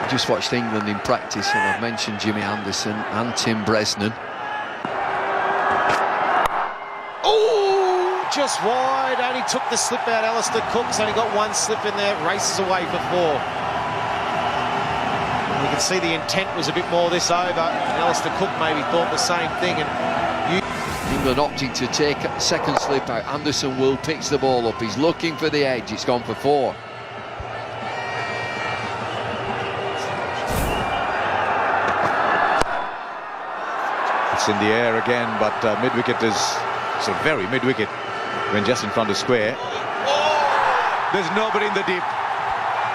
just watched England in practice, and I've mentioned Jimmy Anderson and Tim Bresnan. Oh, just wide. Only took the slip out. Alistair Cook's only got one slip in there. Races away for 4. You can see the intent was a bit more this over. And Alistair Cook maybe thought the same thing. And England opting to take a second slip out. Anderson will pitch the ball up. He's looking for the edge. It's gone for 4. It's in the air again, but mid-wicket is so very mid-wicket when just in front of square. There's nobody in the deep,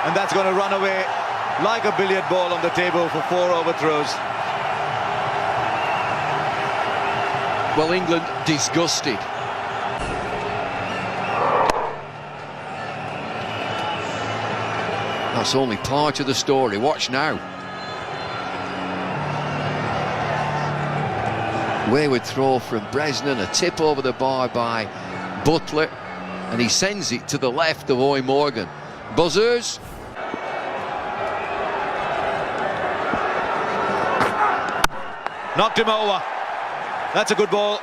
and that's going to run away like a billiard ball on the table for 4 overthrows. Well, England disgusted. That's only part of the story. Watch now. Wayward throw from Bresnan, a tip over the bar by Butler, and he sends it to the left of Owen Morgan. Buzzers. Knocked him over. That's a good ball.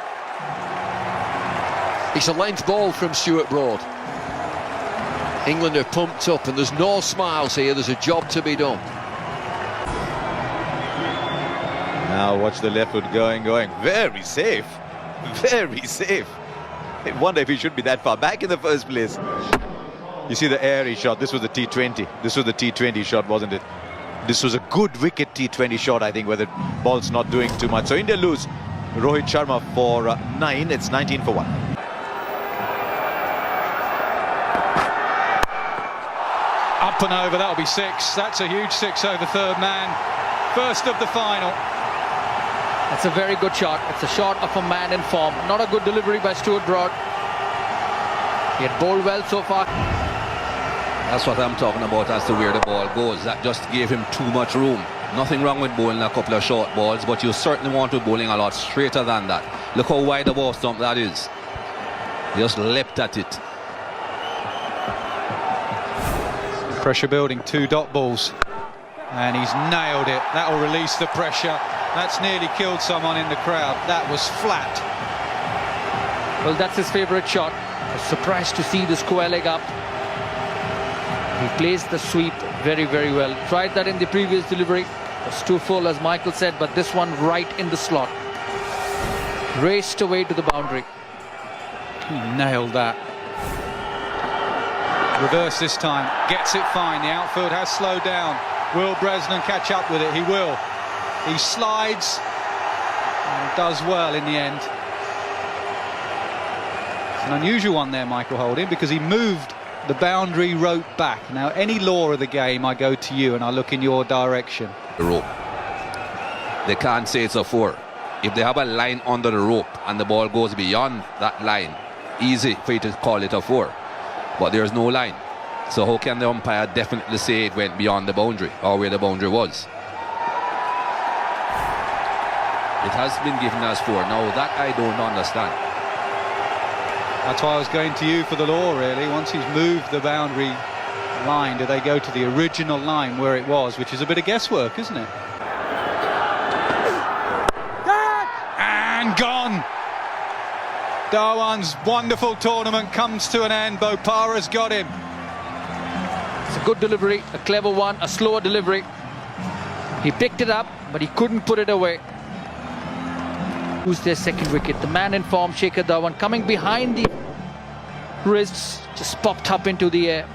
It's a length ball from Stuart Broad. England are pumped up, and there's no smiles here. There's a job to be done. Now watch the left foot going. Very safe. Very safe. I wonder if he should be that far back in the first place. You see the air he shot. This was the T20. This was the T20 shot, wasn't it? This was a good wicket T20 shot, I think, where the ball's not doing too much. So India lose Rohit Sharma for 9. It's 19 for 1. Up and over, that'll be 6. That's a huge 6 over third man. First of the final. That's a very good shot. It's a shot of a man in form. Not a good delivery by Stuart Broad. He had bowled well so far. That's what I'm talking about as to where the ball goes. That just gave him too much room. Nothing wrong with bowling a couple of short balls, but you certainly want to be bowling a lot straighter than that. Look how wide the ball stump that is. Just leapt at it. Pressure building, 2 dot balls. And he's nailed it. That will release the pressure. That's nearly killed someone in the crowd. That was flat. Well, that's his favourite shot. I was surprised to see the square leg up. He plays the sweep very, very well. Tried that in the previous delivery. It was too full, as Michael said, but this one right in the slot. Raced away to the boundary. He nailed that. Reverse this time. Gets it fine. The outfield has slowed down. Will Bresnan catch up with it? He will. He slides and does well in the end. It's an unusual one there, Michael Holding, because he moved the boundary rope back. Now, any law of the game, I go to you and I look in your direction. The rope. They can't say it's a 4. If they have a line under the rope and the ball goes beyond that line, easy for you to call it a 4. But there's no line. So how can the umpire definitely say it went beyond the boundary or where the boundary was? It has been given as 4. Now that I don't understand. That's why I was going to you for the law, really. Once he's moved the boundary line, do they go to the original line where it was, which is a bit of guesswork, isn't it? And gone! Dhawan's wonderful tournament comes to an end. Bopara's got him. It's a good delivery, a clever one, a slower delivery. He picked it up, but he couldn't put it away. Who's their second wicket? The man in form, Shikhar Dhawan, coming behind the wrists, just popped up into the air.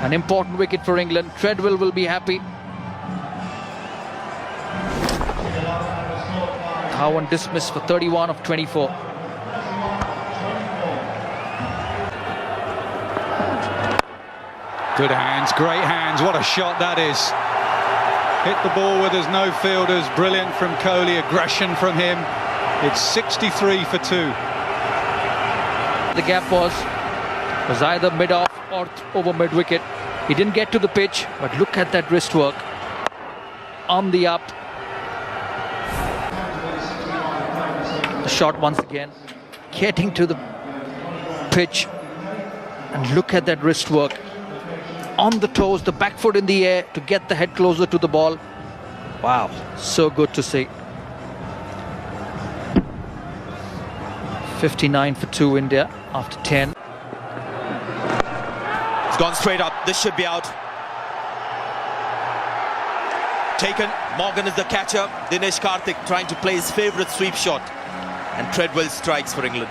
An important wicket for England. Treadwell will be happy. Dhawan dismissed for 31 of 24. Good hands, great hands. What a shot that is. Hit the ball where there's no fielders. Brilliant from Kohli, aggression from him. It's 63 for 2. The gap was either mid-off or over mid-wicket. He didn't get to the pitch, but look at that wrist work. On the up. The shot once again. Getting to the pitch. And look at that wrist work. on the toes, the back foot in the air to get the head closer to the ball. Wow, so good to see. 59 for 2 India after 10. It's gone straight up. This should be out. Taken. Morgan is the catcher. Dinesh Karthik trying to play his favourite sweep shot. And Treadwell strikes for England.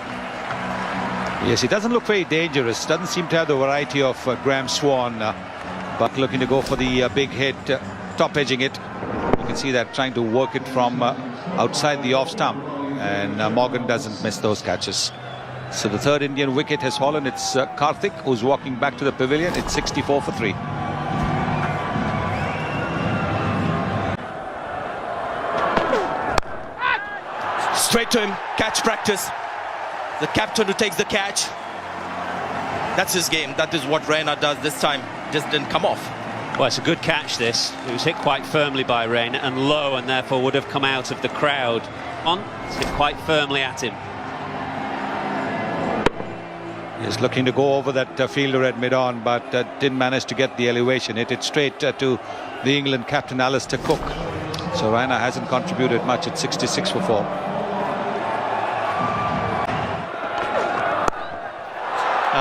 Yes, he doesn't look very dangerous. Doesn't seem to have the variety of Graham Swan, but looking to go for the big hit, top edging it. You can see that trying to work it from outside the off stump, and Morgan doesn't miss those catches. So the third Indian wicket has fallen. It's Karthik who's walking back to the pavilion. It's 64 for 3. Straight to him. Catch practice. The captain who takes the catch. That's his game. That is what Raina does this time. Just didn't come off. Well, it's a good catch, this. It was hit quite firmly by Raina and low, and therefore would have come out of the crowd. It's hit quite firmly at him. He's looking to go over that fielder at mid-on, but didn't manage to get the elevation. Hit it straight to the England captain, Alistair Cook. So Raina hasn't contributed much at 66 for 4.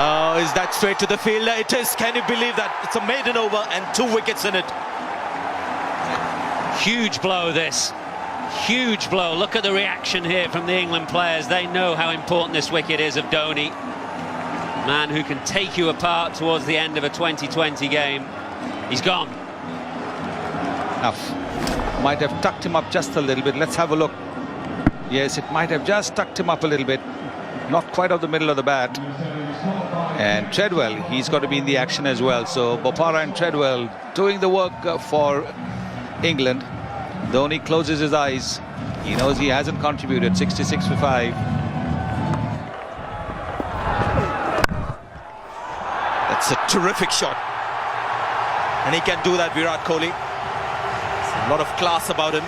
Oh, is that straight to the fielder? It is. Can you believe that? It's a maiden over and 2 wickets in it. Huge blow, this. Huge blow. Look at the reaction here from the England players. They know how important this wicket is of Dhoni. Man who can take you apart towards the end of a 2020 game. He's gone. Enough. Might have tucked him up just a little bit. Let's have a look. Yes, it might have just tucked him up a little bit. Not quite off the middle of the bat. And Treadwell, he's got to be in the action as well. So Bopara and Treadwell doing the work for England. Dhoni closes his eyes. He knows he hasn't contributed. 66 for 5. That's a terrific shot. And he can do that, Virat Kohli. There's a lot of class about him.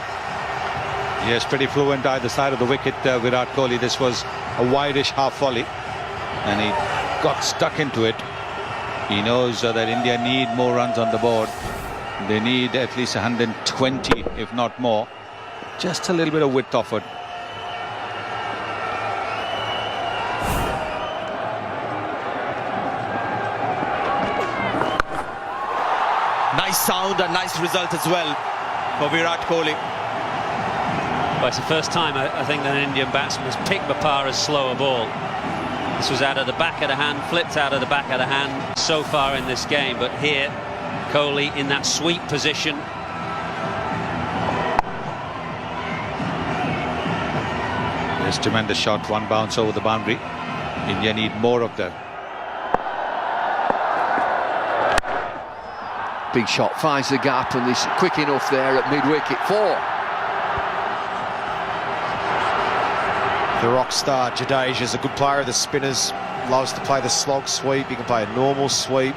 Yes, pretty fluent either side of the wicket, Virat Kohli. This was a wide-ish half volley. And he got stuck into it. He knows that India need more runs on the board. They need at least 120, if not more. Just a little bit of width offered. Nice sound and nice result as well for Virat Kohli. Well, it's the first time I think that an Indian batsman has picked Bopara's slower ball. This was out of the back of the hand, flipped out of the back of the hand so far in this game, but here Kohli in that sweep position. There's a tremendous shot, 1 bounce over the boundary. India need more of that. Big shot finds the gap and is quick enough there at mid-wicket. 4. The rock star Jadeja is a good player of the spinners. Loves to play the slog sweep. He can play a normal sweep.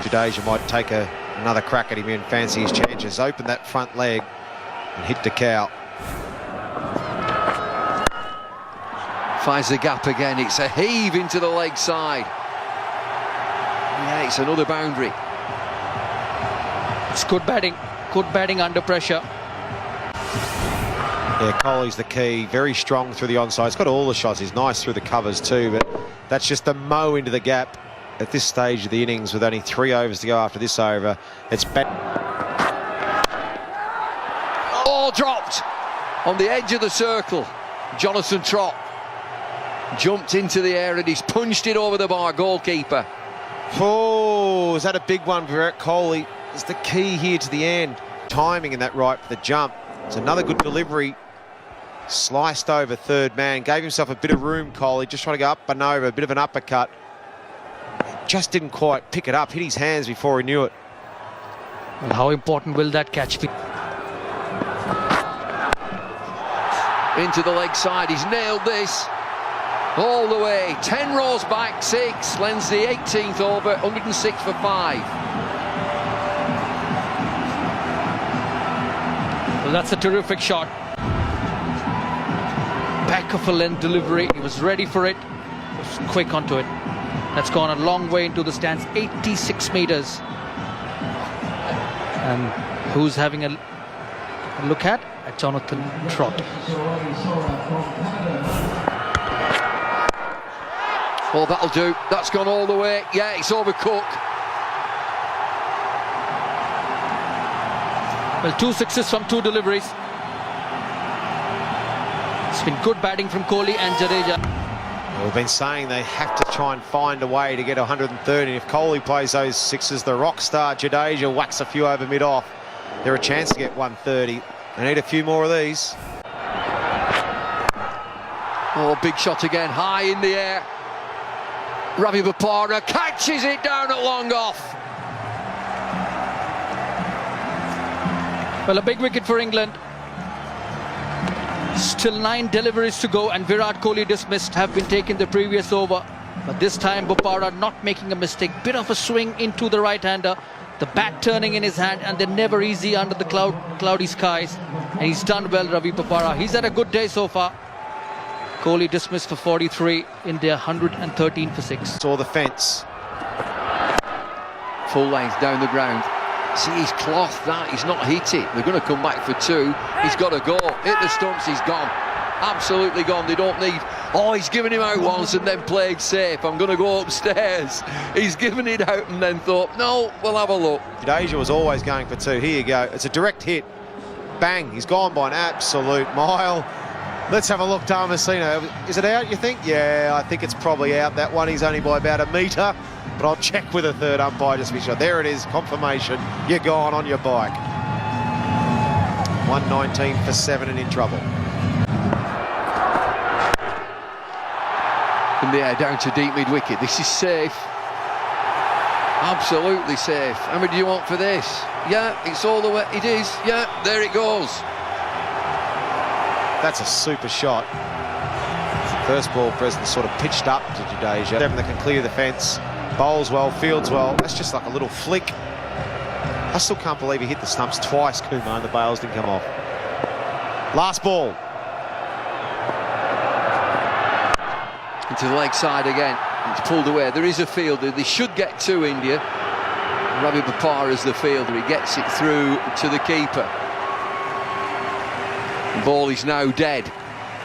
Jadeja might take another crack at him and fancy his chances. Open that front leg and hit the cow. Finds the gap again. It's a heave into the leg side. Yeah, it's another boundary. It's good batting under pressure. Yeah, Kohli's the key. Very strong through the onside. He's got all the shots. He's nice through the covers too, but that's just a mow into the gap at this stage of the innings with only 3 overs to go after this over. It's All dropped on the edge of the circle. Jonathan Trott jumped into the air and he's punched it over the bar. Goalkeeper. Oh, is that a big one for Virat Kohli? It's the key here to the end. Timing in that right for the jump. It's another good delivery. Sliced over third man. Gave himself a bit of room, Kohli. Just trying to go up and over. A bit of an uppercut. Just didn't quite pick it up. Hit his hands before he knew it. Well, how important will that catch be? Into the leg side. He's nailed this. All the way. 10 rows back. 6. Lends the 18th over. 106 for 5. Well, that's a terrific shot. Back of a length delivery. He was ready for it. He was quick onto it. That's gone a long way into the stands. 86 meters. And who's having a look at Jonathan Trott. Oh, that'll do. That's gone all the way. Yeah, it's over Cook. Well, 2 sixes from 2 deliveries. It's been good batting from Kohli and Jadeja. We've been saying they have to try and find a way to get 130. If Kohli plays those sixes, the rock star Jadeja whacks a few over mid-off. They're a chance to get 130. They need a few more of these. Oh, big shot again, high in the air. Ravi Bopara catches it down at long off. Well, a big wicket for England. Still 9 deliveries to go, and Virat Kohli dismissed have been taken the previous over. But this time Bopara not making a mistake. Bit of a swing into the right-hander. The bat turning in his hand, and they're never easy under the cloudy skies. And he's done well, Ravi Bopara. He's had a good day so far. Kohli dismissed for 43, India 113 for 6. Saw the fence. Full length down the ground. See, he's cloth that. He's not hit it. They're going to come back for 2. He's got to go. Hit the stumps, he's gone. Absolutely gone. They don't need... Oh, he's given him out once and then played safe. I'm going to go upstairs. He's given it out and then thought, no, we'll have a look. Jadeja was always going for 2. Here you go. It's a direct hit. Bang. He's gone by an absolute mile. Let's have a look, Damasceno. Is it out, you think? Yeah, I think it's probably out. That one, he's only by about a metre. But I'll check with a third umpire just to be sure. There it is, confirmation. You're gone on your bike. 119 for 7 and in trouble. In the air, down to deep mid-wicket. This is safe. Absolutely safe. How many do you want for this? Yeah, it's all the way. It is. Yeah, there it goes. That's a super shot. First ball, Bresnan sort of pitched up to Jadeja. Devon that can clear the fence. Bowls well, fields well. That's just like a little flick. I still can't believe he hit the stumps twice, Kumar, and the bails didn't come off. Last ball. Into the leg side again. It's pulled away. There is a fielder. They should get 2, India. Ravi Bopara is the fielder. He gets it through to the keeper. The ball is now dead.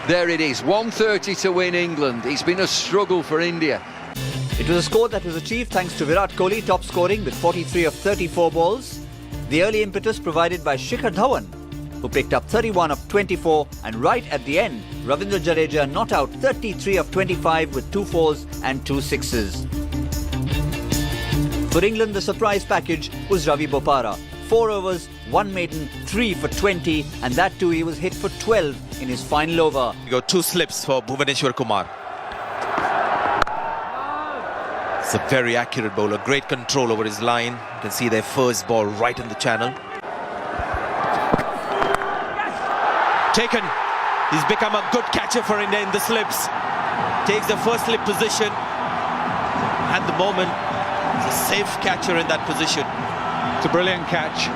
There it is. 130 to win England. It's been a struggle for India. It was a score that was achieved thanks to Virat Kohli top scoring with 43 of 34 balls. The early impetus provided by Shikhar Dhawan, who picked up 31 of 24, and right at the end, Ravindra Jadeja not out 33 of 25 with 2 4s and 2 6s. For England, the surprise package was Ravi Bopara. 4 overs, 1 maiden, 3 for 20, and that too he was hit for 12 in his final over. You got 2 slips for Bhuvaneshwar Kumar. It's a very accurate bowler, great control over his line. You can see their first ball right in the channel. Taken. He's become a good catcher for India in the slips. Takes the first slip position. At the moment, he's a safe catcher in that position. It's a brilliant catch.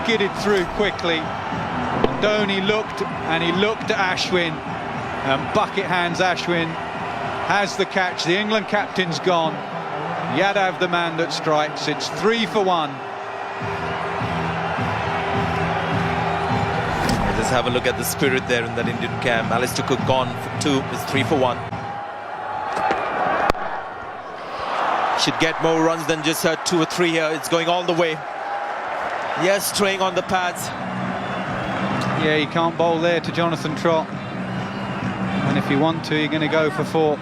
Skidded through quickly. Dhoni looked at Ashwin, and bucket hands Ashwin has the catch. The England captain's gone. Yadav the man that strikes. It's 3 for 1. Just have a look at the spirit there in that Indian camp. Alistair Cook gone for 2. It's 3 for 1. Should get more runs than just 2 or 3 here. It's going all the way. Yes, straying on the pads. Yeah, you can't bowl there to Jonathan Trott. And if you want to, you're going to go for 4.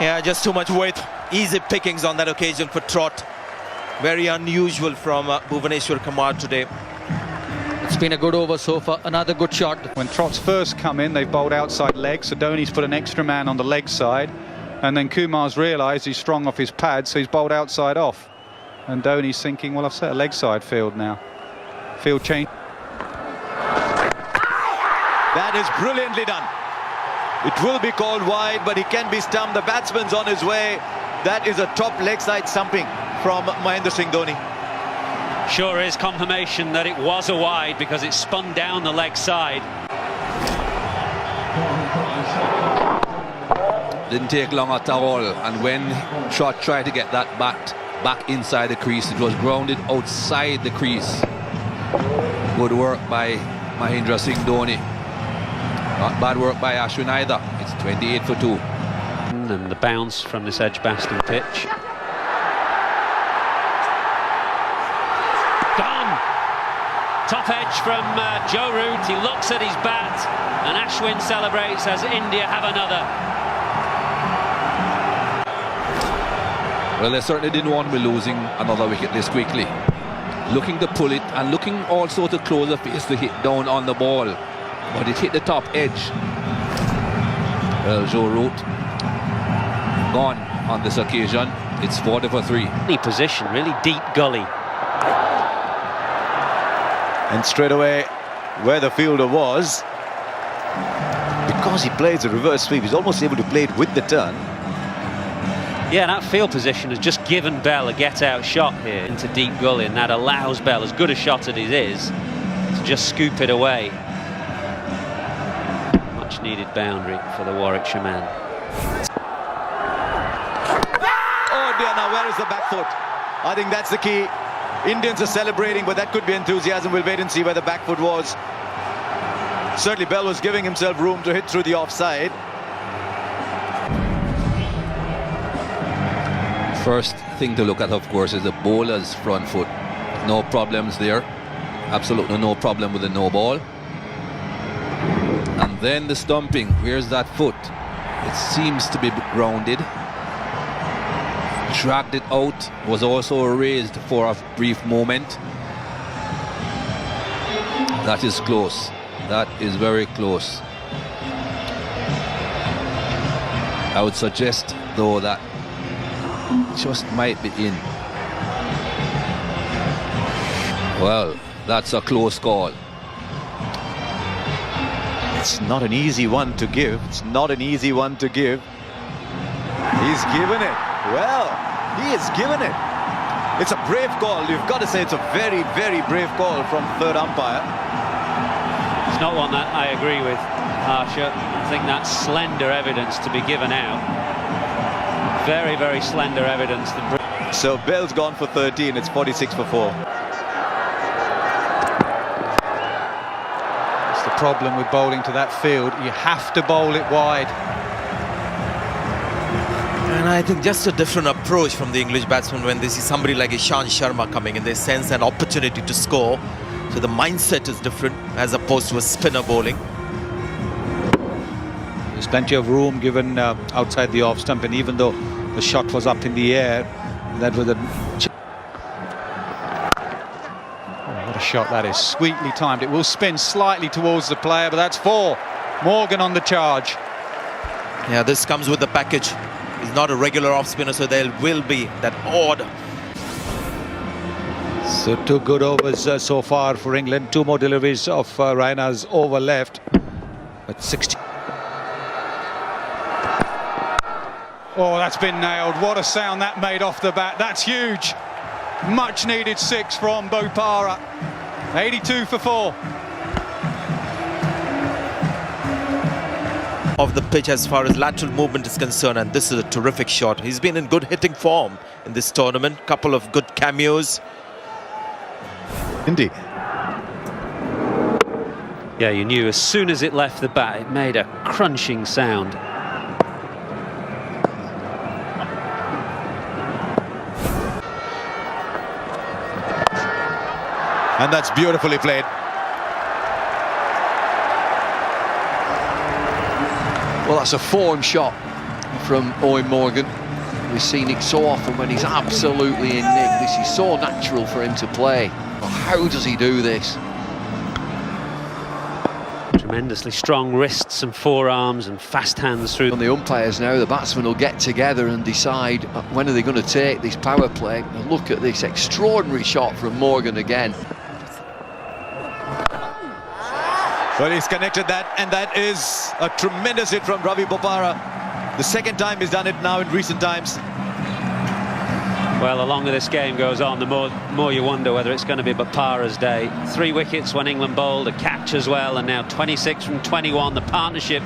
Yeah, just too much weight. Easy pickings on that occasion for Trott. Very unusual from Bhuvaneshwar Kumar today. It's been a good over so far. Another good shot. When Trott's first come in, they've bowled outside leg, so Dhoni's put an extra man on the leg side. And then Kumar's realised he's strong off his pad, so he's bowled outside off. And Dhoni's thinking, well, I've set a leg side field now. Field change. That is brilliantly done. It will be called wide, but he can be stumped. The batsman's on his way. That is a top leg side stumping from Mahendra Singh Dhoni. Sure is confirmation that it was a wide because it spun down the leg side. Didn't take long at all, and when Trott tried to get that bat back inside the crease. It was grounded outside the crease. Good work by Mahindra Singh Dhoni. Not bad work by Ashwin either. It's 28 for 2. And the bounce from this Edgbaston pitch. Gone! Top edge from Joe Root. He looks at his bat, and Ashwin celebrates as India have another. Well, they certainly didn't want to be losing another wicket this quickly. Looking to pull it and looking also to close the face to hit down on the ball. But it hit the top edge. Well, Joe Root gone on this occasion. It's 40 for 3. Any position, really deep gully. And straight away, where the fielder was, because he plays a reverse sweep, he's almost able to play it with the turn. Yeah, that field position has just given Bell a get-out shot here into deep gully, and that allows Bell, as good a shot as it is, to just scoop it away. Much needed boundary for the Warwickshire man. Oh dear, now where is the back foot? I think that's the key. Indians are celebrating, but that could be enthusiasm. We'll wait and see where the back foot was. Certainly Bell was giving himself room to hit through the offside. First thing to look at, of course, is the bowler's front foot. No problems there. Absolutely no problem with the no ball. And then the stumping. Where's that foot? It seems to be grounded. Dragged it out. Was also raised for a brief moment. That is close. That is very close. I would suggest, though, that just might be in. Well, that's a close call. It's not an easy one to give. It's not an easy one to give. He's given it. Well, he has given it. It's a brave call. You've got to say it's a very, very brave call from third umpire. It's not one that I agree with, Harsha. I think that's slender evidence to be given out. Very, very slender evidence. So Bell's gone for 13. It's 46 for 4. That's the problem with bowling to that field. You have to bowl it wide. And I think just a different approach from the English batsmen when they see somebody like Ishant Sharma coming in. They sense an opportunity to score. So the mindset is different as opposed to a spinner bowling. There's plenty of room given outside the off stump, and even though the shot was up in the air, that was a... Oh, what a shot that is. Sweetly timed. It will spin slightly towards the player, but that's 4. Morgan on the charge. Yeah, this comes with the package. He's not a regular off spinner, so there will be that odd. So 2 good overs so far for England. 2 more deliveries of Raina's over left. But 60. Oh, that's been nailed. What a sound that made off the bat. That's huge. Much needed 6 from Bopara. 82 for 4. Of the pitch as far as lateral movement is concerned, and this is a terrific shot. He's been in good hitting form in this tournament. Couple of good cameos. Indeed. Yeah, you knew as soon as it left the bat, it made a crunching sound. And that's beautifully played. Well, that's a form shot from Eoin Morgan. We've seen it so often when he's absolutely in nick. This is so natural for him to play. But how does he do this? Tremendously strong wrists and forearms and fast hands through. On the umpires now, the batsmen will get together and decide when are they going to take this power play. And look at this extraordinary shot from Morgan again. Well, he's connected that, and that is a tremendous hit from Ravi Bopara. The second time he's done it now in recent times. Well, the longer this game goes on, the more you wonder whether it's going to be Bopara's day. 3 wickets when England bowled, a catch as well, and now 26 from 21. The partnership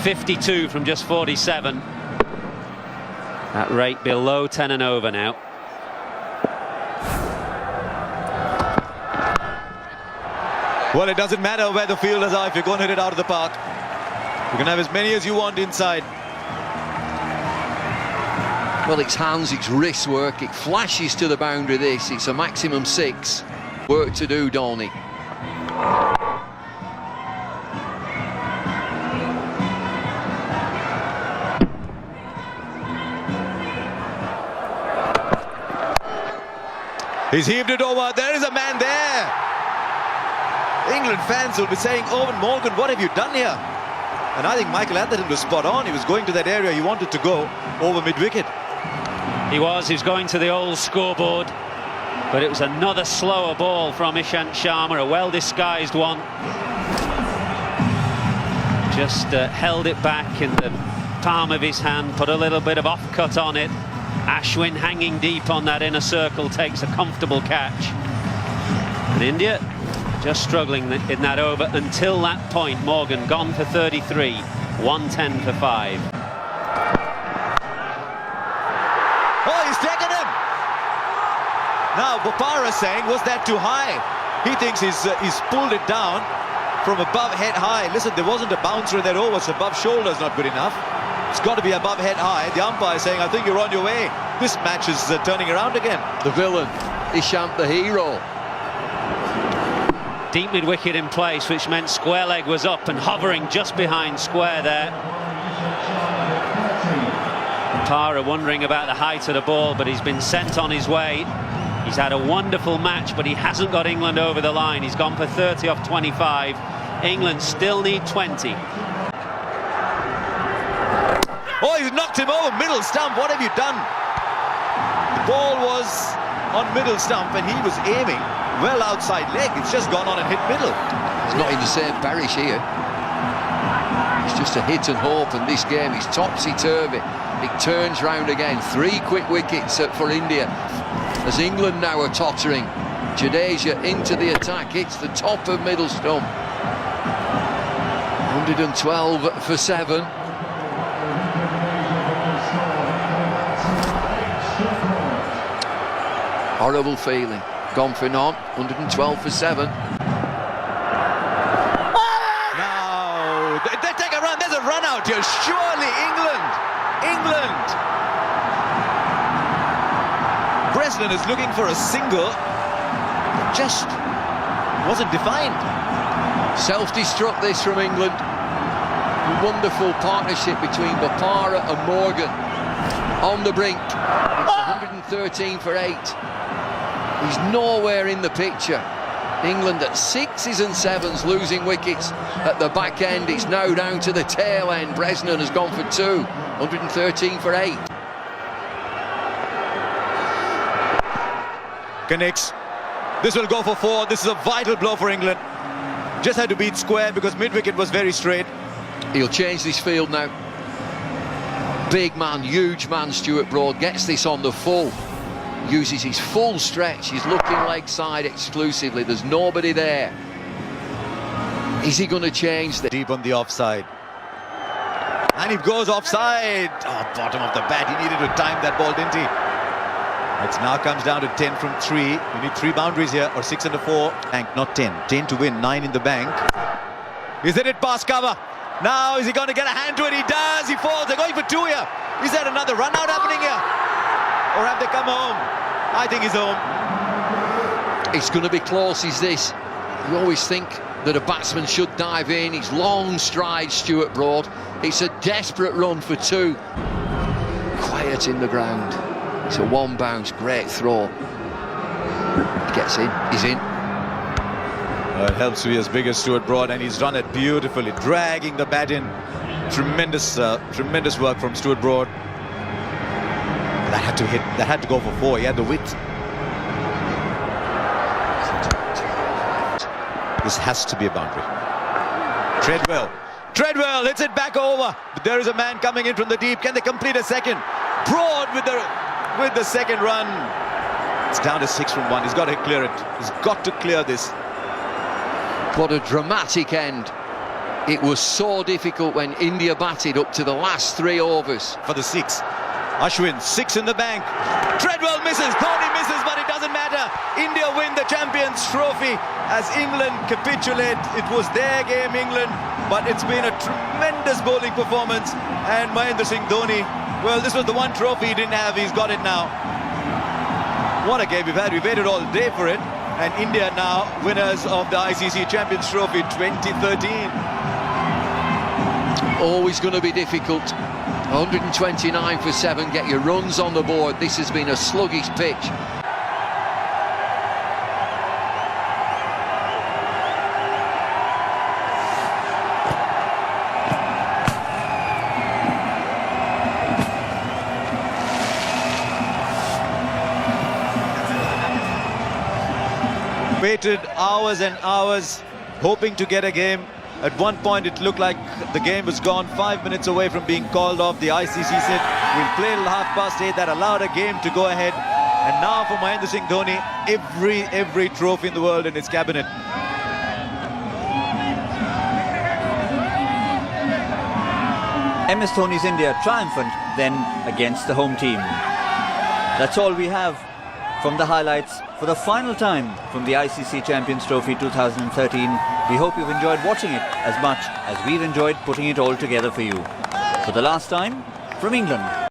52 from just 47. That rate below 10 and over now. Well, it doesn't matter where the fielders are if you're going to hit it out of the park. You can have as many as you want inside. Well, it's hands, it's wrist work, it flashes to the boundary this. It's a maximum 6. Work to do, Dhoni. He's heaved it over. There is a man there. England fans will be saying, Eoin Morgan, what have you done here? And I think Michael Atherton was spot on. He was going to that area he wanted to go over mid-wicket. He was going to the old scoreboard, but it was another slower ball from Ishant Sharma, a well-disguised one. Just held it back in the palm of his hand, put a little bit of off-cut on it. Ashwin hanging deep on that inner circle takes a comfortable catch. And India just struggling in that over until that point. Morgan gone for 33, 110 for 5. Oh, he's taken him! Now, Bopara saying, was that too high? He thinks he's pulled it down from above head high. Listen, there wasn't a bouncer in that over, so above shoulders not good enough. It's got to be above head high. The umpire saying, I think you're on your way. This match is turning around again. The villain, Ishant the hero. Deep mid-wicket in place, which meant square leg was up and hovering just behind square there. Para wondering about the height of the ball, but he's been sent on his way. He's had a wonderful match, but he hasn't got England over the line. He's gone for 30 off 25. England still need 20. Oh, he's knocked him over, middle stump. What have you done? The ball was on middle stump and he was aiming well outside leg. It's just gone on and hit middle. He's not in the same parish here. It's just a hit and hope, and this game is topsy-turvy. It turns round again. 3 quick wickets for India as England now are tottering. Jadeja into the attack, hits the top of middle stump. 112 for 7. Horrible feeling. Gone for none. 112 for 7. Now, they take a run. There's a run out here. Surely England. Bresnan is looking for a single. Just wasn't defined. Self-destruct this from England. Wonderful partnership between Bopara and Morgan. On the brink. It's 113 for 8. He's nowhere in the picture. England at 6s and 7s losing wickets at the back end. It's now down to the tail end. Bresnan has gone for 2. 113 for 8. Connects. This will go for 4. This is a vital blow for England. Just had to beat square because mid-wicket was very straight. He'll change this field now. Big man, huge man, Stuart Broad gets this on the full. Uses his full stretch. He's looking leg side exclusively. There's nobody there. Is he going to change this? Deep on the offside. And he goes offside. Oh, bottom of the bat. He needed to time that ball, didn't he? It now comes down to 10 from 3. You need 3 boundaries here, or 6 and a 4. Bank, not 10. 10 to win, 9 in the bank. Is it past cover? Now, is he going to get a hand to it? He does. He falls. They're going for 2 here. Is there another run out happening here? Or have they come home? I think he's home. It's going to be close, is this? You always think that a batsman should dive in. He's long strides, Stuart Broad. It's a desperate run for 2. Quiet in the ground. It's a 1 bounce, great throw. He gets in, he's in. It helps to be as big as Stuart Broad, and he's done it beautifully, dragging the bat in. Tremendous work from Stuart Broad. That had to hit, that had to go for 4. He had the width. This has to be a boundary. Treadwell hits it back over, but there is a man coming in from the deep. Can they complete a second? Broad with the second run. It's down to 6 from 1. He's got to clear it. He's got to clear this. What a dramatic end. It was so difficult when India batted up to the last 3 overs. For the 6. Ashwin, 6 in the bank. Treadwell misses, Dhoni misses, but it doesn't matter. India win the Champions Trophy as England capitulate. It was their game, England, but it's been a tremendous bowling performance. And Mahendra Singh Dhoni, well, this was the one trophy he didn't have. He's got it now. What a game we've had. We waited all day for it. And India now winners of the ICC Champions Trophy 2013. Always going to be difficult. 129 for 7, get your runs on the board. This has been a sluggish pitch. Waited hours and hours hoping to get a game. At one point it looked like the game was gone, 5 minutes away from being called off. The ICC said we'll play till 8:30. That allowed a game to go ahead. And now for Mahendra Singh Dhoni, every trophy in the world in his cabinet. MS Dhoni's India triumphant then against the home team. That's all we have from the highlights for the final time from the ICC Champions Trophy 2013. We hope you've enjoyed watching it as much as we've enjoyed putting it all together for you. For the last time, from England.